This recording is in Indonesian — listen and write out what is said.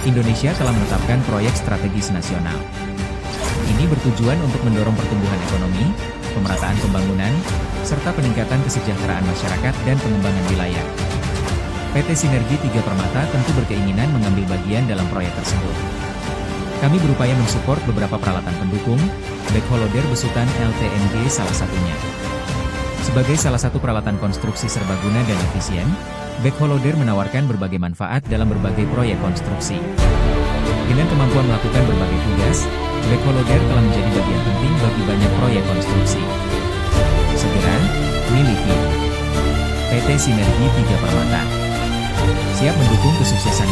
Indonesia telah menetapkan Proyek Strategis Nasional. Ini bertujuan untuk mendorong pertumbuhan ekonomi, pemerataan pembangunan, serta peningkatan kesejahteraan masyarakat dan pengembangan wilayah. PT.Sinergi Tiga Permata tentu berkeinginan mengambil bagian dalam proyek tersebut. Kami berupaya mensupport beberapa peralatan pendukung, BackHoeLoader besutan Ltmg salah satunya. Sebagai salah satu peralatan konstruksi serbaguna dan efisien, BackHoeLoader menawarkan berbagai manfaat dalam berbagai proyek konstruksi. Dengan kemampuan melakukan berbagai tugas, BackHoeLoader telah menjadi bagian penting bagi banyak proyek konstruksi. Segera, miliki PT.Sinergi Tiga Permata. Siap mendukung kesuksesan